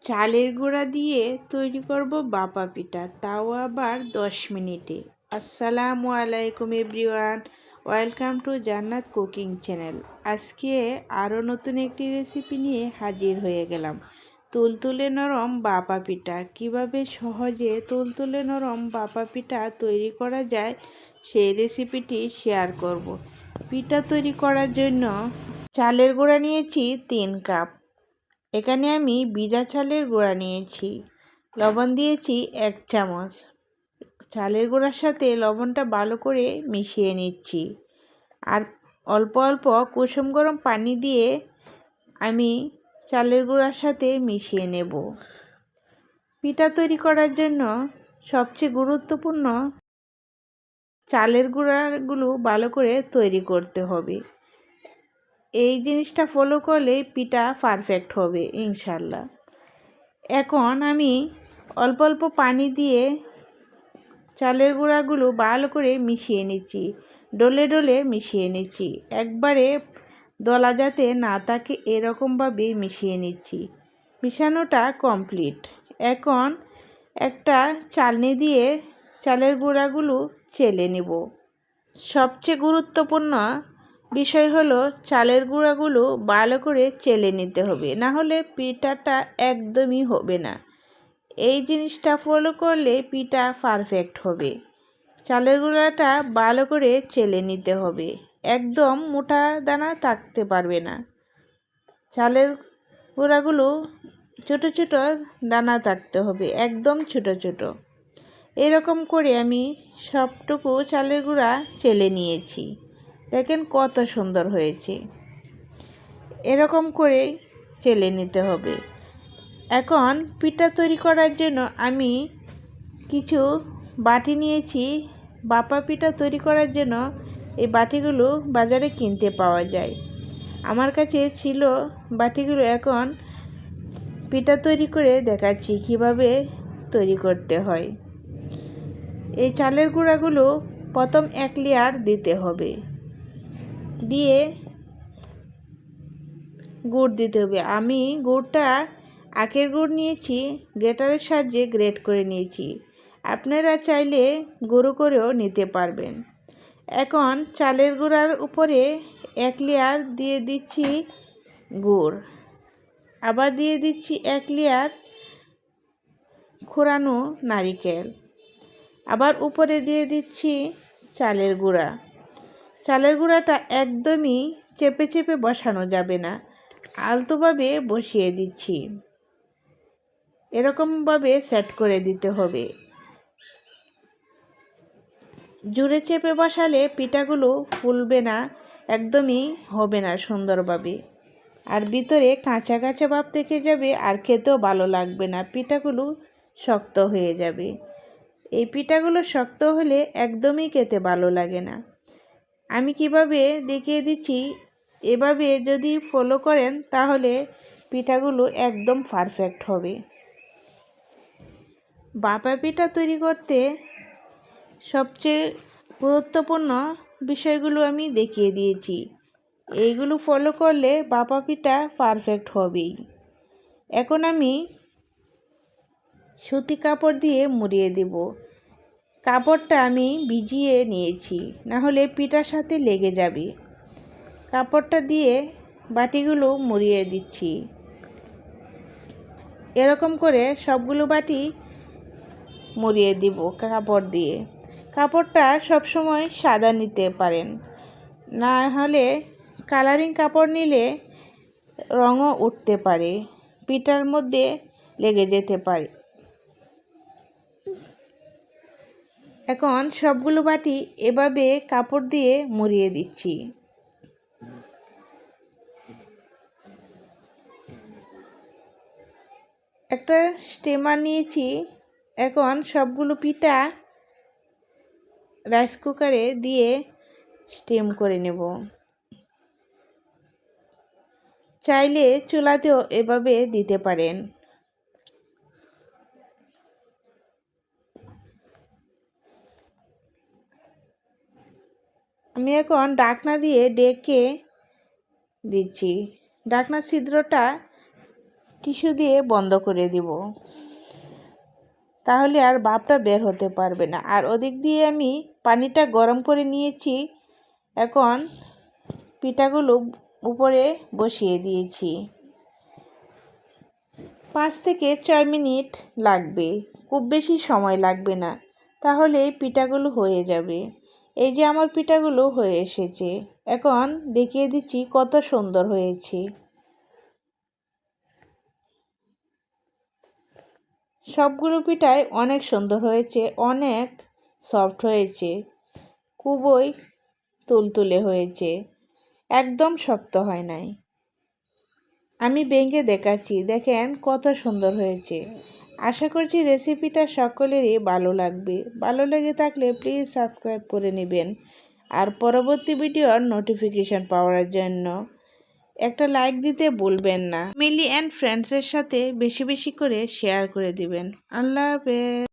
চালের গুঁড়া দিয়ে তৈরি করব বাপা পিঠা, তাও আবার 10 মিনিটে। আসসালামু আলাইকুম এভরিওয়ান, ওয়েলকাম টু জান্নাত কুকিং চ্যানেল। আজকে আরও নতুন একটি রেসিপি নিয়ে হাজির হয়ে গেলাম। তুলতুলে নরম বাপা পিঠা। কিভাবে সহজে তুলতুলে নরম বাপা পিঠা তৈরি করা যায় সেই রেসিপিটি শেয়ার করব। পিঠা তৈরি করার জন্য চালের গুঁড়া নিয়েছি 3 কাপ। এখানে আমি ভিজা চালের গুঁড়া নিয়েছি, লবণ দিয়েছি 1 চামচ। চালের গুঁড়ার সাথে লবণটা ভালো করে মিশিয়ে নিচ্ছি, আর অল্প অল্প কুসুম গরম পানি দিয়ে আমি চালের গুঁড়ার সাথে মিশিয়ে নেব। পিঠা তৈরি করার জন্য সবচেয়ে গুরুত্বপূর্ণ চালের গুঁড়াগুলো ভালো করে তৈরি করতে হবে। এই জিনিসটা ফলো করলে পিঠা পারফেক্ট হবে ইনশাল্লাহ। এখন আমি অল্প অল্প পানি দিয়ে চালের গুঁড়াগুলো ভালো করে মিশিয়ে নিচ্ছি, ডলে ডলে মিশিয়ে নিচ্ছি। একবারে দলা যাতে না থাকে এরকমভাবে মিশিয়ে নিচ্ছি। মিশানোটা কমপ্লিট। এখন একটা চালনি দিয়ে চালের গুঁড়াগুলো চেলে নেব। সবচেয়ে গুরুত্বপূর্ণ বিষয় হলো চালের গুঁড়াগুলো ভালো করে চেলে নিতে হবে, না হলে পিঠাটা একদমই হবে না। এই জিনিসটা ফলো করলে পিঠা পারফেক্ট হবে। চালের গুঁড়াটা ভালো করে চেলে নিতে হবে, একদম মোটা দানা থাকতে পারবে না। চালের গুঁড়াগুলো ছোট ছোট দানা থাকতে হবে, একদম ছোট ছোট। এরকম করে আমি সবটুকু চালের গুঁড়া চেলে নিয়েছি। দেখেন কত সুন্দর হয়েছে। এরকম করে চেলে নিতে হবে। এখন পিঠা তৈরি করার জন্য আমি কিছু বাটি নিয়েছি। বাপা পিঠা তৈরি করার জন্য এই বাটিগুলো বাজারে কিনতে পাওয়া যায়। আমার কাছে ছিল বাটিগুলো। এখন পিঠা তৈরি করে দেখাচ্ছি কিভাবে তৈরি করতে হয়। এই চালের গুঁড়াগুলো প্রথম 1 লেয়ার দিতে হবে, দিয়ে গুড় দিতে হবে। আমি গুড়টা আখের গুড় নিয়েছি, গ্রেটারের সাহায্যে গ্রেট করে নিয়েছি। আপনারা চাইলে গুঁড়ো করেও নিতে পারবেন। এখন চালের গুঁড়ার উপরে 1 লেয়ার দিয়ে দিচ্ছি গুড়, আবার দিয়ে দিচ্ছি 1 লেয়ার কোরানো নারকেল, আবার উপরে দিয়ে দিচ্ছি চালের গুঁড়া। চালের গুঁড়াটা একদমই চেপে চেপে বসানো যাবে না, আলতোভাবে বসিয়ে দিচ্ছি। এরকমভাবে সেট করে দিতে হবে। জোরে চেপে বসালে পিঠাগুলো ফুলবে না, একদমই হবে না সুন্দরভাবে, আর ভিতরে কাঁচা কাঁচা ভাব থেকে যাবে, আর খেতেও ভালো লাগবে না, পিঠাগুলো শক্ত হয়ে যাবে। এই পিঠাগুলো শক্ত হলে একদমই খেতে ভালো লাগে না। আমি কিভাবে দেখিয়ে দিচ্ছি, এভাবে যদি ফলো করেন তাহলে পিঠাগুলো একদম পারফেক্ট হবে। বাপা পিঠা তৈরি করতে সবচেয়ে গুরুত্বপূর্ণ বিষয়গুলো আমি দেখিয়ে দিয়েছি। এইগুলো ফলো করলে বাপা পিঠা পারফেক্ট হবেই। এখন আমি সুতি কাপড় দিয়ে মুড়িয়ে দেব। কাপড়টা আমি ভিজিয়ে নিয়েছি, না হলে পিঠার সাথে লেগে যাবে। কাপড়টা দিয়ে বাটিগুলো মুড়িয়ে দিচ্ছি। এরকম করে সবগুলো বাটি মুড়িয়ে দিব কাপড় দিয়ে। কাপড়টা সবসময় সাদা নিতে পারেন, না হলে কালারিং কাপড় নিলে রঙও উঠতে পারে, পিঠার মধ্যে লেগে যেতে পারে। এখন সবগুলো বাটি এভাবে কাপড় দিয়ে মুড়িয়ে দিচ্ছি। একটা স্টিমার নিয়েছি। এখন সবগুলো পিঠা রাইস কুকারে দিয়ে স্টিম করে নেব। চাইলে চুলাতেও এভাবে দিতে পারেন। আমি এখন ঢাকনা দিয়ে ঢেকে দিচ্ছি। ঢাকনার ছিদ্রটা টিস্যু দিয়ে বন্ধ করে দিব, তাহলে আর ভাপটা বের হতে পারবে না। আর ওদিক দিয়ে আমি পানিটা গরম করে নিয়েছি। এখন পিঠাগুলো উপরে বসিয়ে দিয়েছি। 5 থেকে 6 মিনিট লাগবে, খুব বেশি সময় লাগবে না, তাহলে পিঠাগুলো হয়ে যাবে। এই যে আমার পিঠাগুলো হয়ে এসেছে, এখন দেখিয়ে দিচ্ছি কত সুন্দর হয়েছে। সবগুলো পিঠাই অনেক সুন্দর হয়েছে, অনেক সফট হয়েছে, খুবই তুলতুলে হয়েছে, একদম শক্ত হয় নাই। আমি ভেঙে দেখাচ্ছি, দেখেন কত সুন্দর হয়েছে। আশা করছি রেসিপিটা সকলেরই ভালো লাগবে। ভালো লেগে থাকলে প্লিজ সাবস্ক্রাইব করে নেবেন, আর পরবর্তী ভিডিওর নোটিফিকেশন পাওয়ার জন্য একটা লাইক দিতে ভুলবেন না। ফ্যামিলি অ্যান্ড ফ্রেন্ডসের সাথে বেশি বেশি করে শেয়ার করে দিবেন। আল্লাহ হাফেজ।